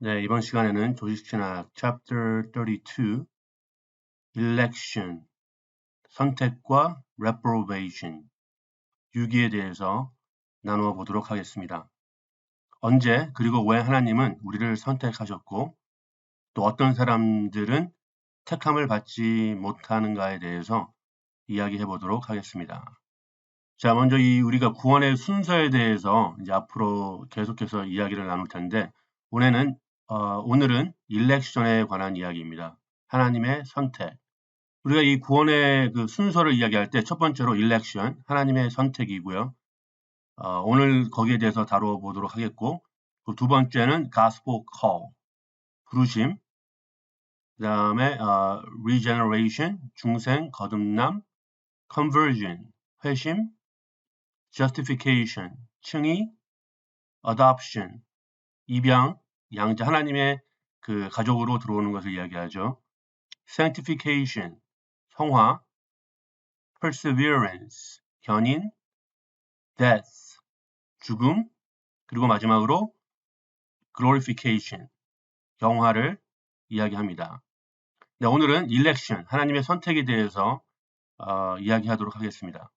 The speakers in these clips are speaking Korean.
네, 이번 시간에는 조직신학 Chapter 32 Election 선택과 Reprobation 유기에 대해서 나누어 보도록 하겠습니다. 언제 그리고 왜 하나님은 우리를 선택하셨고 또 어떤 사람들은 택함을 받지 못하는가에 대해서 이야기해 보도록 하겠습니다. 자, 먼저 우리가 구원의 순서에 대해서 이제 앞으로 계속해서 이야기를 나눌 텐데 오늘은 일렉션에 관한 이야기입니다. 하나님의 선택. 우리가 이 구원의 그 순서를 이야기할 때 첫 번째로 일렉션, 하나님의 선택이고요. 오늘 거기에 대해서 다뤄 보도록 하겠고, 두 번째는 gospel call, 부르심. 그 다음에 regeneration, 중생, 거듭남, conversion, 회심, justification, 칭의, adoption, 입양, 양자, 하나님의 그 가족으로 들어오는 것을 이야기하죠. sanctification, 성화, perseverance, 견인, death, 죽음, 그리고 마지막으로 glorification, 영화를 이야기합니다. 네, 오늘은 election, 하나님의 선택에 대해서 이야기하도록 하겠습니다.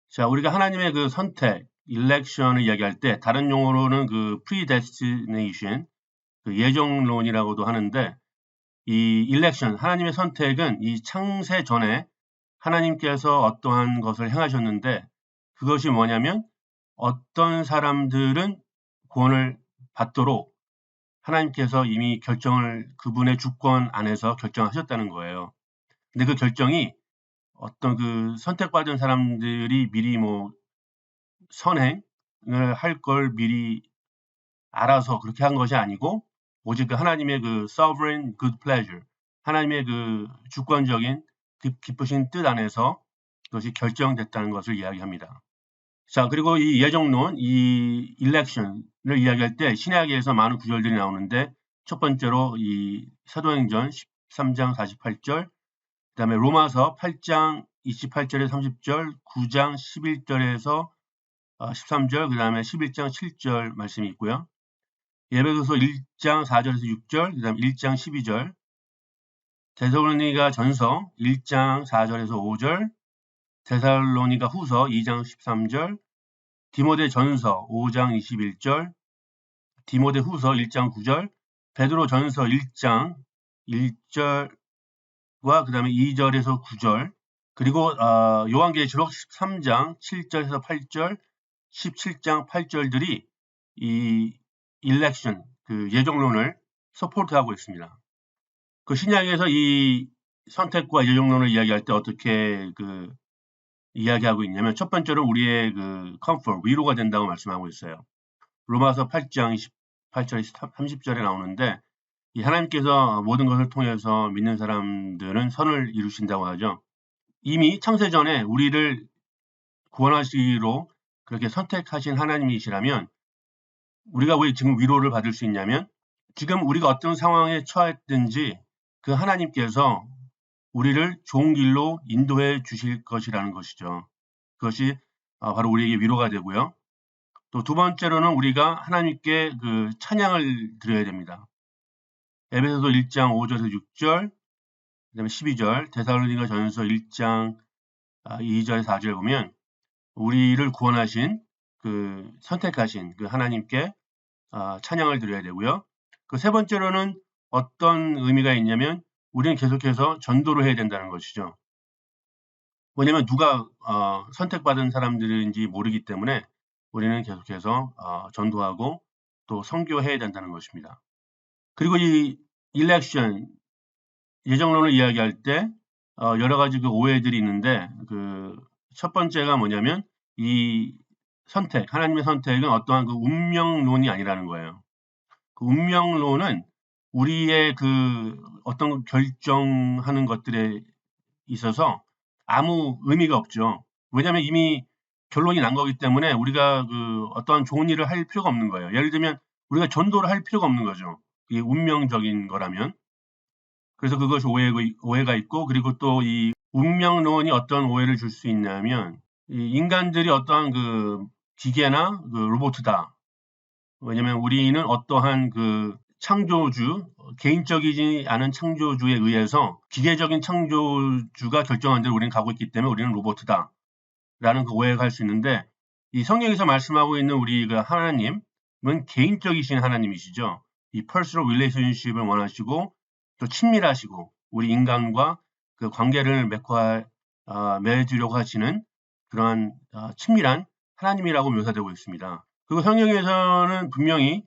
자, 우리가 하나님의 그 선택, election을 이야기할 때 다른 용어로는 그 predestination, 그 예정론이라고도 하는데 이 election, 하나님의 선택은 이 창세 전에 하나님께서 어떠한 것을 행하셨는데 그것이 뭐냐면 어떤 사람들은 구원을 받도록 하나님께서 이미 결정을 그분의 주권 안에서 결정하셨다는 거예요. 근데 그 결정이 어떤 그 선택받은 사람들이 미리 뭐 선행을 할 걸 미리 알아서 그렇게 한 것이 아니고 오직 그 하나님의 그 sovereign good pleasure, 하나님의 그 주권적인 기쁘신 뜻 안에서 그것이 결정됐다는 것을 이야기합니다. 자, 그리고 이 예정론, 이 election을 이야기할 때 신약에서 많은 구절들이 나오는데 첫 번째로 이 사도행전 13장 48절, 그 다음에 로마서 8장 28절에서 30절, 9장 11절에서 13절, 그 다음에 11장 7절 말씀이 있고요. 예배소서 1장 4절에서 6절, 그 다음 1장 12절, 데살로니가 전서 1장 4절에서 5절, 데살로니가 후서 2장 13절, 디모데 전서 5장 21절, 디모데 후서 1장 9절, 베드로 전서 1장 1절과 그 다음에 2절에서 9절, 그리고 요한계시록 13장 7절에서 8절, 17장 8절들이 이 일렉션, 그 예정론을 서포트하고 있습니다. 그 신약에서 이 선택과 예정론을 이야기할 때 어떻게 그 이야기하고 있냐면 첫 번째로 우리의 그 comfort, 위로가 된다고 말씀하고 있어요. 로마서 8장 28절에서 30절에 나오는데 이 하나님께서 모든 것을 통해서 믿는 사람들은 선을 이루신다고 하죠. 이미 창세 전에 우리를 구원하시기로 그렇게 선택하신 하나님이시라면 우리가 왜 지금 위로를 받을 수 있냐면 지금 우리가 어떤 상황에 처했든지 그 하나님께서 우리를 좋은 길로 인도해 주실 것이라는 것이죠. 그것이 바로 우리에게 위로가 되고요. 또 두 번째로는 우리가 하나님께 그 찬양을 드려야 됩니다. 에베소서 1장 5절에서 6절, 그다음에 12절, 데살로니가 전서 1장 2절 4절 보면 우리를 구원하신 그 선택하신 그 하나님께 찬양을 드려야 되고요. 그 세 번째로는 어떤 의미가 있냐면 우리는 계속해서 전도를 해야 된다는 것이죠. 왜냐하면 누가 선택받은 사람들인지 모르기 때문에 우리는 계속해서 전도하고 또 선교해야 된다는 것입니다. 그리고 이 일렉션, 예정론을 이야기할 때 여러 가지 그 오해들이 있는데 그 첫 번째가 뭐냐면 이 선택, 하나님의 선택은 어떠한 그 운명론이 아니라는 거예요. 그 운명론은 우리의 그 어떤 결정하는 것들에 있어서 아무 의미가 없죠. 왜냐하면 이미 결론이 난 거기 때문에 우리가 그 어떠한 좋은 일을 할 필요가 없는 거예요. 예를 들면 우리가 전도를 할 필요가 없는 거죠. 이게 운명적인 거라면. 그래서 그것이 오해가 있고 그리고 또 이 운명론이 어떤 오해를 줄 수 있냐면 이 인간들이 어떠한 그 기계나 그 로봇이다. 왜냐면 우리는 어떠한 그 창조주, 개인적이지 않은 창조주에 의해서 기계적인 창조주가 결정한 대로 우리는 가고 있기 때문에 우리는 로봇이다 라는 그 오해가 할 수 있는데, 이 성경에서 말씀하고 있는 우리가 하나님은 개인적이신 하나님이시죠. 이 personal relationship을 원하시고 또 친밀하시고 우리 인간과 그 관계를 맺으려고 하시는 그러한 친밀한 하나님이라고 묘사되고 있습니다. 그리고 성경에서는 분명히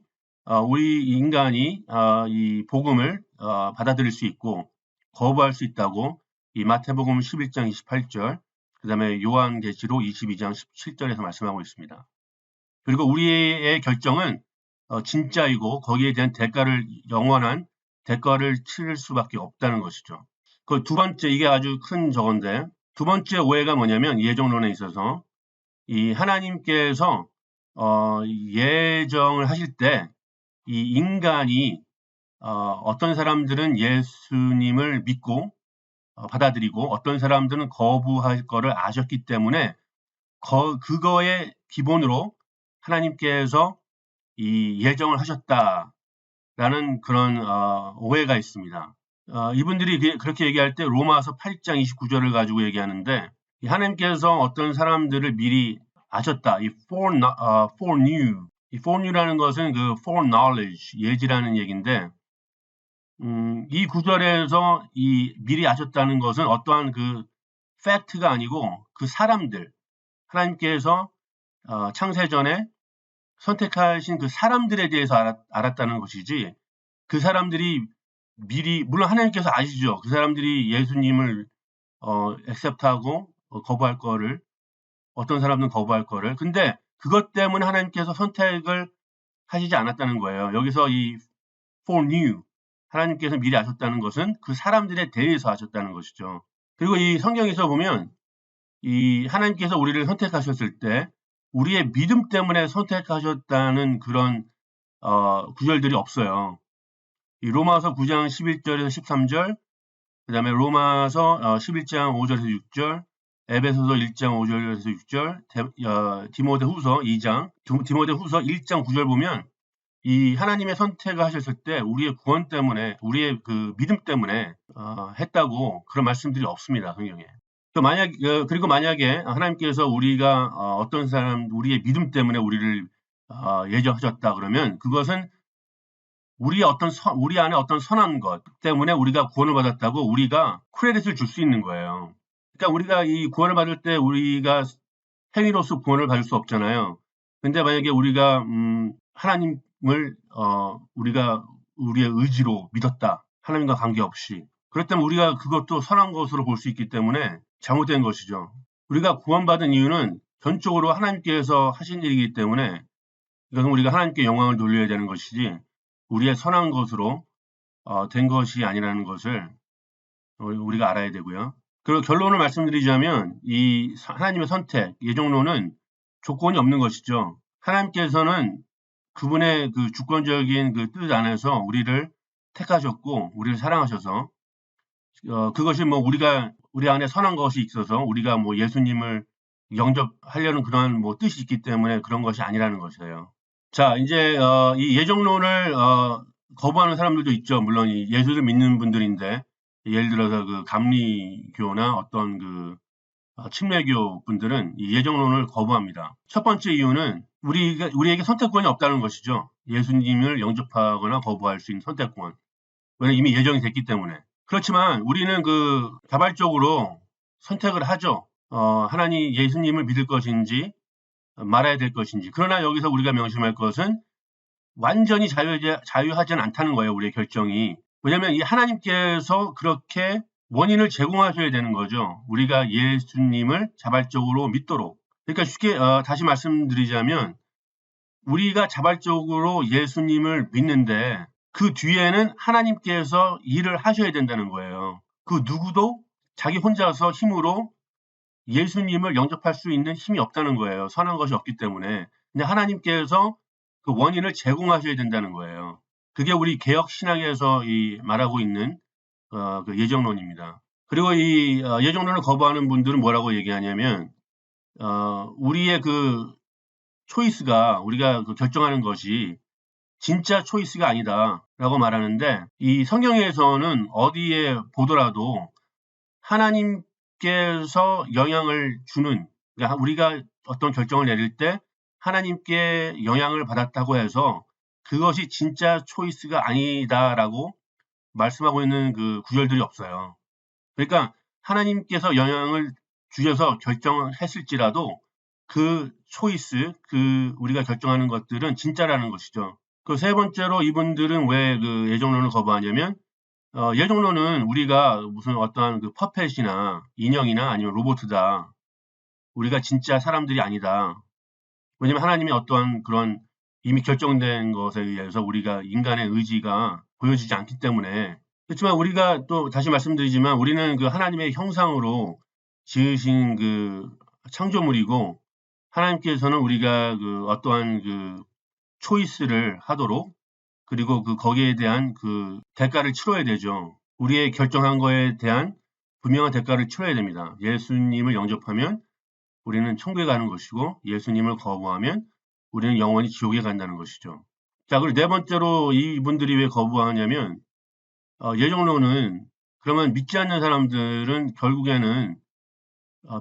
우리 인간이 이 복음을 받아들일 수 있고 거부할 수 있다고 이 마태복음 11장 28절, 그 다음에 요한계시록 22장 17절에서 말씀하고 있습니다. 그리고 우리의 결정은 진짜이고 거기에 대한 영원한 대가를 치를 수밖에 없다는 것이죠. 그 두 번째, 이게 아주 큰 저건데, 두 번째 오해가 뭐냐면 예정론에 있어서 이 하나님께서 예정을 하실 때 이 인간이 어떤 사람들은 예수님을 믿고 받아들이고 어떤 사람들은 거부할 거를 아셨기 때문에 그거의 기본으로 하나님께서 이 예정을 하셨다라는 그런 오해가 있습니다. 이분들이 그렇게 얘기할 때 로마서 8장 29절을 가지고 얘기하는데, 하나님께서 어떤 사람들을 미리 아셨다. 이 foreknew. 이 foreknew라는 것은 그 foreknowledge, 예지라는 얘기인데, 이 구절에서 이 미리 아셨다는 것은 어떠한 그 팩트가 아니고 그 사람들, 하나님께서 창세전에 선택하신 그 사람들에 대해서 알았다는 것이지, 그 사람들이 미리, 물론 하나님께서 아시죠. 그 사람들이 예수님을 accept하고 거부할 거를, 어떤 사람들은 거부할 거를. 근데 그것 때문에 하나님께서 선택을 하시지 않았다는 거예요. 여기서 이 foreknew, 하나님께서 미리 아셨다는 것은 그 사람들에 대해서 아셨다는 것이죠. 그리고 이 성경에서 보면 이 하나님께서 우리를 선택하셨을 때 우리의 믿음 때문에 선택하셨다는 그런 구절들이 없어요. 이 로마서 9장 11절에서 13절, 그 다음에 로마서 11장 5절에서 6절, 에베소서 1장 5절에서 6절, 디모데후서 2장, 디모데후서 1장 9절 보면 이 하나님의 선택을 하셨을 때 우리의 구원 때문에, 우리의 그 믿음 때문에 했다고 그런 말씀들이 없습니다, 성경에. 그리고 만약에 하나님께서 우리가 어떤 사람, 우리의 믿음 때문에 우리를 예정하셨다 그러면 그것은 우리 안에 어떤 선한 것 때문에 우리가 구원을 받았다고 우리가 크레딧을 줄 수 있는 거예요. 그러니까 우리가 이 구원을 받을 때 우리가 행위로서 구원을 받을 수 없잖아요. 근데 만약에 우리가 하나님을 우리가 우리의 의지로 믿었다. 하나님과 관계없이. 그렇다면 우리가 그것도 선한 것으로 볼 수 있기 때문에 잘못된 것이죠. 우리가 구원받은 이유는 전적으로 하나님께서 하신 일이기 때문에 이것은 우리가 하나님께 영광을 돌려야 되는 것이지 우리의 선한 것으로 된 것이 아니라는 것을 우리가 알아야 되고요. 그리고 결론을 말씀드리자면 이 하나님의 선택, 예정론은 조건이 없는 것이죠. 하나님께서는 그분의 그 주권적인 그 뜻 안에서 우리를 택하셨고 우리를 사랑하셔서 그것이 뭐 우리 안에 선한 것이 있어서 우리가 뭐 예수님을 영접하려는 그런 뭐 뜻이 있기 때문에 그런 것이 아니라는 것이에요. 자, 이제 이 예정론을 거부하는 사람들도 있죠. 물론 이 예수를 믿는 분들인데 예를 들어서 그 감리교나 어떤 그 침례교 분들은 이 예정론을 거부합니다. 첫 번째 이유는 우리에게 선택권이 없다는 것이죠. 예수님을 영접하거나 거부할 수 있는 선택권. 왜냐면 이미 예정이 됐기 때문에. 그렇지만 우리는 그 자발적으로 선택을 하죠. 하나님 예수님을 믿을 것인지 말아야 될 것인지. 그러나 여기서 우리가 명심할 것은 완전히 자유하지는 않다는 거예요. 우리의 결정이. 왜냐하면 이 하나님께서 그렇게 원인을 제공하셔야 되는 거죠. 우리가 예수님을 자발적으로 믿도록. 그러니까 쉽게 다시 말씀드리자면 우리가 자발적으로 예수님을 믿는데 그 뒤에는 하나님께서 일을 하셔야 된다는 거예요. 그 누구도 자기 혼자서 힘으로 예수님을 영접할 수 있는 힘이 없다는 거예요. 선한 것이 없기 때문에. 근데 하나님께서 그 원인을 제공하셔야 된다는 거예요. 그게 우리 개혁 신학에서 말하고 있는 그 예정론입니다. 그리고 이 예정론을 거부하는 분들은 뭐라고 얘기하냐면 우리의 그 초이스가 우리가 그 결정하는 것이 진짜 초이스가 아니다. 라고 말하는데, 이 성경에서는 어디에 보더라도 하나님께서 영향을 주는, 그러니까 우리가 어떤 결정을 내릴 때 하나님께 영향을 받았다고 해서 그것이 진짜 초이스가 아니다라고 말씀하고 있는 그 구절들이 없어요. 그러니까 하나님께서 영향을 주셔서 결정했을지라도 그 초이스, 그 우리가 결정하는 것들은 진짜라는 것이죠. 그 세 번째로 이분들은 왜 그 예정론을 거부하냐면, 예정론은 우리가 무슨 어떠한 그 퍼펫이나 인형이나 아니면 로봇이다. 우리가 진짜 사람들이 아니다. 왜냐면 하나님이 어떠한 그런 이미 결정된 것에 의해서 우리가 인간의 의지가 보여지지 않기 때문에. 그렇지만 우리가 또 다시 말씀드리지만 우리는 그 하나님의 형상으로 지으신 그 창조물이고, 하나님께서는 우리가 그 어떠한 그 초이스를 하도록, 그리고 그 거기에 대한 그 대가를 치러야 되죠. 우리의 결정한 거에 대한 분명한 대가를 치러야 됩니다. 예수님을 영접하면 우리는 천국에 가는 것이고, 예수님을 거부하면 우리는 영원히 지옥에 간다는 것이죠. 자, 그리고 네 번째로 이분들이 왜 거부하냐면, 예정론은 그러면 믿지 않는 사람들은 결국에는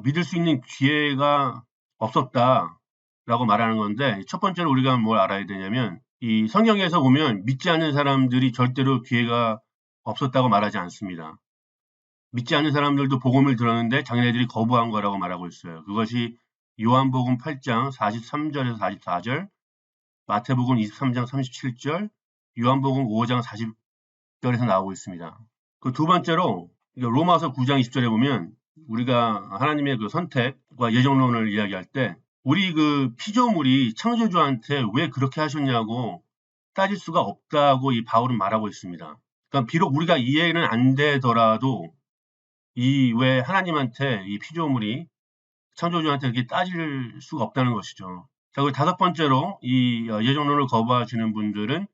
믿을 수 있는 기회가 없었다라고 말하는 건데, 첫 번째로 우리가 뭘 알아야 되냐면, 이 성경에서 보면 믿지 않는 사람들이 절대로 기회가 없었다고 말하지 않습니다. 믿지 않는 사람들도 복음을 들었는데 자기네들이 거부한 거라고 말하고 있어요. 그것이 요한복음 8장 43절에서 44절, 마태복음 23장 37절, 요한복음 5장 40절에서 나오고 있습니다. 그 두 번째로 로마서 9장 20절에 보면 우리가 하나님의 그 선택과 예정론을 이야기할 때 우리 그 피조물이 창조주한테 왜 그렇게 하셨냐고 따질 수가 없다고 이 바울은 말하고 있습니다. 그러니까 비록 우리가 이해는 안 되더라도 이 왜 하나님한테 이 피조물이 창조주한테 이렇게 따질 수가 없다는 것이죠. 자, 그리고 다섯 번째로 이 예정론을 거부하시는 분들은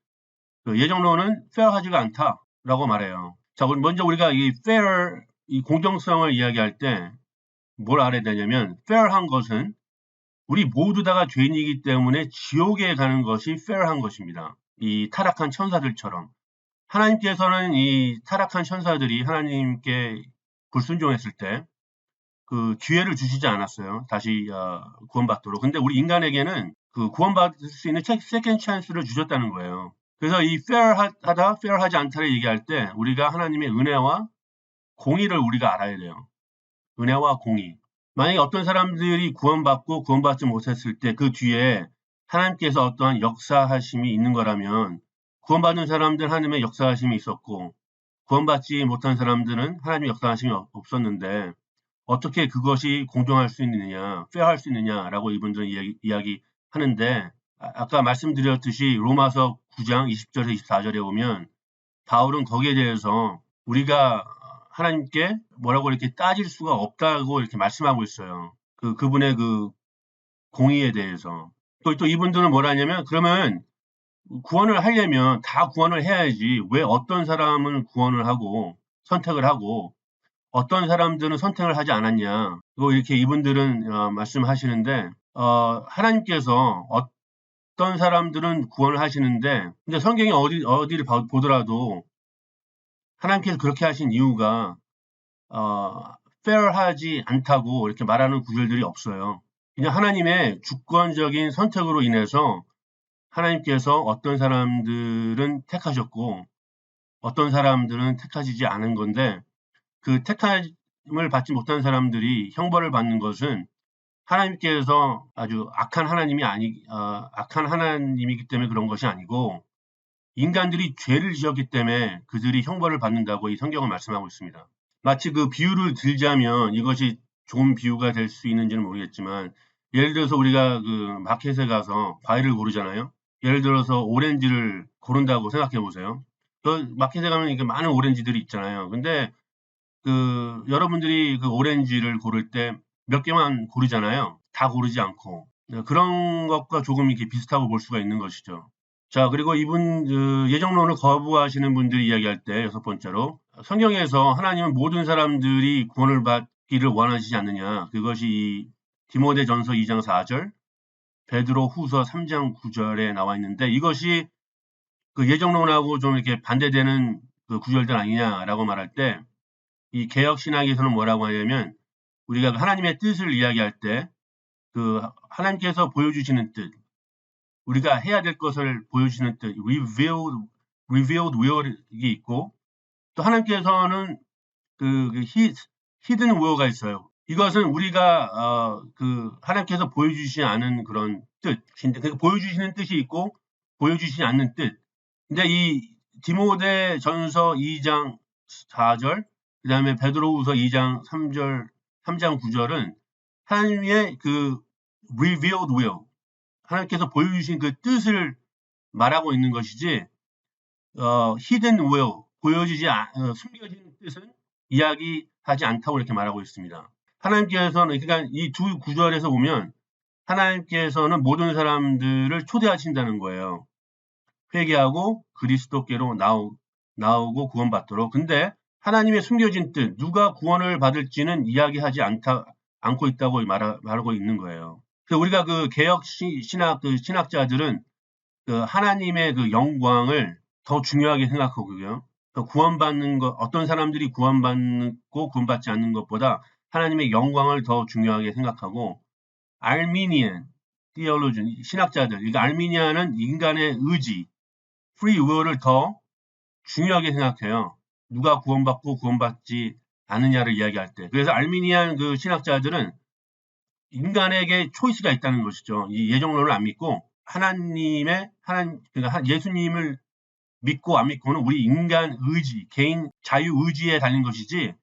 그 예정론은 페어하지가 않다라고 말해요. 자, 그럼 먼저 우리가 이 fair, 이 공정성을 이야기할 때 뭘 알아야 되냐면, fair한 것은 우리 모두 다가 죄인이기 때문에 지옥에 가는 것이 fair한 것입니다. 이 타락한 천사들처럼. 하나님께서는 이 타락한 천사들이 하나님께 불순종했을 때 그 기회를 주시지 않았어요. 다시 구원받도록. 근데 우리 인간에게는 그 구원받을 수 있는 세컨 찬스를 주셨다는 거예요. 그래서 이 fair하다, fair하지 않다를 얘기할 때 우리가 하나님의 은혜와 공의를 우리가 알아야 돼요. 은혜와 공의. 만약에 어떤 사람들이 구원받고 구원받지 못했을 때 그 뒤에 하나님께서 어떠한 역사하심이 있는 거라면, 구원받은 사람들 하나님의 역사하심이 있었고 구원받지 못한 사람들은 하나님의 역사하심이 없었는데 어떻게 그것이 공정할 수 있느냐, 페어할 수 있느냐라고 이분들은 이야기하는데, 아까 말씀드렸듯이 로마서 9장 20절에서 24절에 보면 바울은 거기에 대해서 우리가 하나님께 뭐라고 이렇게 따질 수가 없다고 이렇게 말씀하고 있어요. 그분의 그 공의에 대해서. 또 이분들은 뭐라 하냐면, 그러면 구원을 하려면 다 구원을 해야지 왜 어떤 사람은 구원을 하고 선택을 하고 어떤 사람들은 선택을 하지 않았냐. 이렇게 이분들은 말씀하시는데, 하나님께서 어떤 사람들은 구원을 하시는데, 근데 성경이 어디를 보더라도 하나님께서 그렇게 하신 이유가 fair하지 않다고 이렇게 말하는 구절들이 없어요. 그냥 하나님의 주권적인 선택으로 인해서 하나님께서 어떤 사람들은 택하셨고 어떤 사람들은 택하시지 않은 건데, 그 택함을 받지 못한 사람들이 형벌을 받는 것은 하나님께서 아주 악한 하나님이기 때문에 그런 것이 아니고 인간들이 죄를 지었기 때문에 그들이 형벌을 받는다고 이 성경은 말씀하고 있습니다. 마치 그 비유를 들자면, 이것이 좋은 비유가 될 수 있는지는 모르겠지만, 예를 들어서 우리가 그 마켓에 가서 과일을 고르잖아요. 예를 들어서 오렌지를 고른다고 생각해 보세요. 그 마켓에 가면 이렇게 많은 오렌지들이 있잖아요. 근데 여러분들이 그 오렌지를 고를 때 몇 개만 고르잖아요. 다 고르지 않고. 그런 것과 조금 이렇게 비슷하고 볼 수가 있는 것이죠. 자, 그리고 예정론을 거부하시는 분들이 이야기할 때 여섯 번째로, 성경에서 하나님은 모든 사람들이 구원을 받기를 원하시지 않느냐. 그것이 디모데전서 2장 4절, 베드로 후서 3장 9절에 나와 있는데, 이것이 그 예정론하고 좀 이렇게 반대되는 그 구절들 아니냐라고 말할 때, 이 개혁 신학에서는 뭐라고 하냐면, 우리가 하나님의 뜻을 이야기할 때, 그 하나님께서 보여주시는 뜻, 우리가 해야 될 것을 보여주시는 뜻, revealed will이 있고, 또 하나님께서는 그 hidden will가 있어요. 이것은 우리가 그 하나님께서 보여주시지 않은 그런 뜻, 보여주시는 뜻이 있고 보여주시지 않는 뜻. 근데 이 디모데 전서 2장 4절, 그 다음에 베드로후서 2장 3장 9절은 하나님의 그 revealed will, 하나님께서 보여주신 그 뜻을 말하고 있는 것이지, hidden will, 숨겨진 뜻은 이야기하지 않다고 이렇게 말하고 있습니다. 하나님께서는, 그러니까 이 두 구절에서 보면 하나님께서는 모든 사람들을 초대하신다는 거예요. 회개하고 그리스도께로 나오고 구원받도록. 근데 하나님의 숨겨진 뜻, 누가 구원을 받을지는 이야기하지 않고 있다고 말하고 있는 거예요. 그래서 우리가 그 개혁 신학자들은 그 하나님의 그 영광을 더 중요하게 생각하고요. 구원받는 것, 어떤 사람들이 구원받고 구원받지 않는 것보다 하나님의 영광을 더 중요하게 생각하고, 알미니안 theologian, 신학자들, 그러니까 알미니안은 인간의 의지, free will을 더 중요하게 생각해요. 누가 구원받고 구원받지 않느냐를 이야기할 때. 그래서 알미니안 그 신학자들은 인간에게 초이스가 있다는 것이죠. 이 예정론을 안 믿고 그러니까 예수님을 믿고 안 믿고는 우리 인간 의지, 개인 자유 의지에 달린 것이지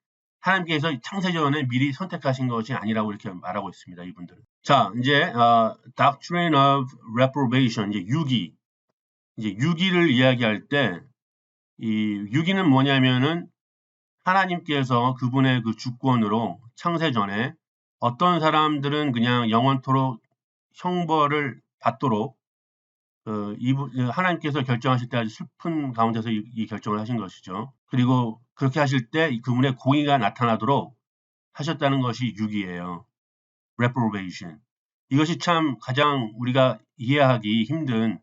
하나님께서 창세전에 미리 선택하신 것이 아니라고 이렇게 말하고 있습니다. 이분들은. 자, 이제 Doctrine of Reprobation, 이제 유기를 이야기할 때, 이 유기는 뭐냐면은 하나님께서 그분의 그 주권으로 창세전에 어떤 사람들은 그냥 영원토록 형벌을 받도록 하나님께서 결정하실 때 아주 슬픈 가운데서 이 결정을 하신 것이죠. 그리고 그렇게 하실 때 그분의 공의가 나타나도록 하셨다는 것이 유기예요. reprobation. 이것이 참 가장 우리가 이해하기 힘든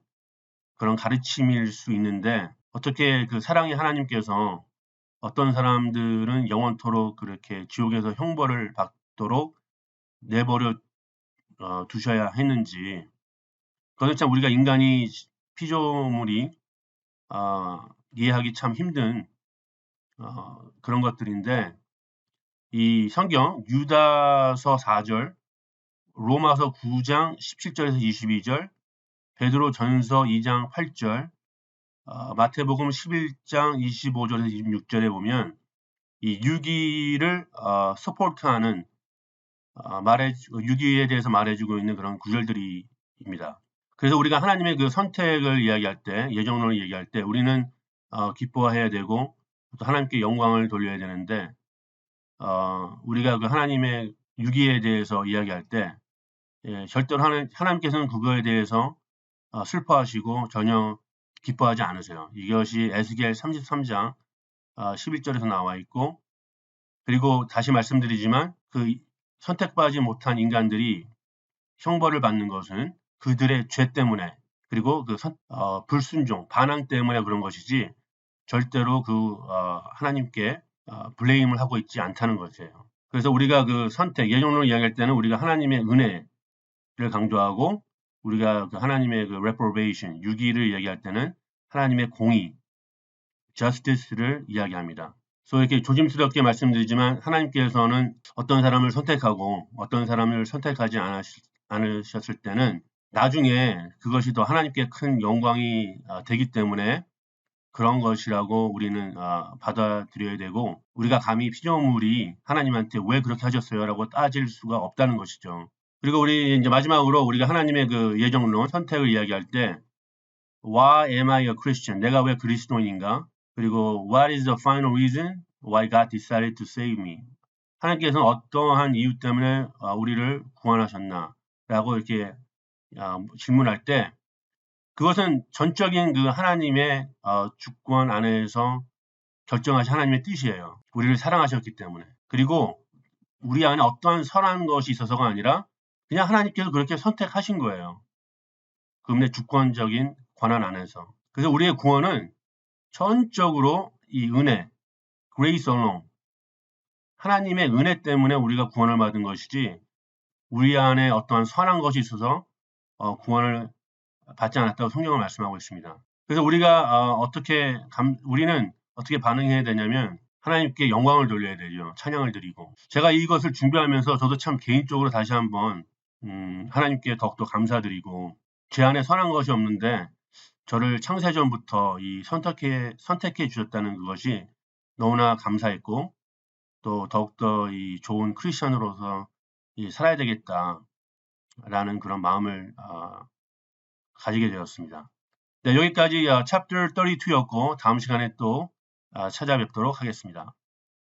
그런 가르침일 수 있는데, 어떻게 그 사랑의 하나님께서 어떤 사람들은 영원토록 그렇게 지옥에서 형벌을 받도록 내버려 두셔야 했는지, 그것은 참 우리가 인간이 피조물이 이해하기 참 힘든 그런 것들인데, 이 성경 유다서 4절, 로마서 9장 17절에서 22절, 베드로 전서 2장 8절, 마태복음 11장 25절에서 26절에 보면 이 유기를 서포트하는 유기에 대해서 말해주고 있는 그런 구절들입니다. 그래서 우리가 하나님의 그 선택을 이야기할 때, 예정론을 얘기할 때 우리는 기뻐해야 되고 또 하나님께 영광을 돌려야 되는데, 우리가 그 하나님의 유기에 대해서 이야기할 때 절대로 하나님께서는 그거에 대해서 슬퍼하시고 전혀 기뻐하지 않으세요. 이것이 에스겔 33장 11절에서 나와 있고, 그리고 다시 말씀드리지만 그 선택받지 못한 인간들이 형벌을 받는 것은 그들의 죄 때문에, 그리고 그 불순종, 반항 때문에 그런 것이지 절대로 하나님께 블레임을 하고 있지 않다는 것이에요. 그래서 우리가 그 예정론을 이야기할 때는 우리가 하나님의 은혜를 강조하고, 우리가 그 하나님의 그 reprobation, 유기를 이야기할 때는 하나님의 공의, justice를 이야기합니다. 그래서 이렇게 조심스럽게 말씀드리지만 하나님께서는 어떤 사람을 선택하고 어떤 사람을 선택하지 않으셨을 때는 나중에 그것이 더 하나님께 큰 영광이 되기 때문에 그런 것이라고 우리는 받아들여야 되고, 우리가 감히 피조물이 하나님한테 왜 그렇게 하셨어요? 라고 따질 수가 없다는 것이죠. 그리고 우리 이제 마지막으로 우리가 하나님의 그 예정론, 선택을 이야기할 때 Why am I a Christian? 내가 왜 그리스도인인가? 그리고 What is the final reason why God decided to save me? 하나님께서는 어떠한 이유 때문에 우리를 구원하셨나? 라고 이렇게 질문할 때, 그것은 전적인 그 하나님의 주권 안에서 결정하신 하나님의 뜻이에요. 우리를 사랑하셨기 때문에. 그리고 우리 안에 어떠한 선한 것이 있어서가 아니라 그냥 하나님께서 그렇게 선택하신 거예요. 그분의 주권적인 권한 안에서. 그래서 우리의 구원은 전적으로 이 은혜, grace alone, 하나님의 은혜 때문에 우리가 구원을 받은 것이지 우리 안에 어떠한 선한 것이 있어서 구원을 받지 않았다고 성경은 말씀하고 있습니다. 그래서 우리가 우리는 어떻게 반응해야 되냐면 하나님께 영광을 돌려야 되죠. 찬양을 드리고. 제가 이것을 준비하면서 저도 참 개인적으로 다시 한번 하나님께 더욱더 감사드리고 제 안에 선한 것이 없는데 저를 창세전부터 이 선택해 주셨다는 그것이 너무나 감사했고 또 더욱더 이 좋은 크리스천으로서 살아야 되겠다라는 그런 마음을 가지게 되었습니다. 네, 여기까지 chapter 32였고 다음 시간에 또 찾아뵙도록 하겠습니다.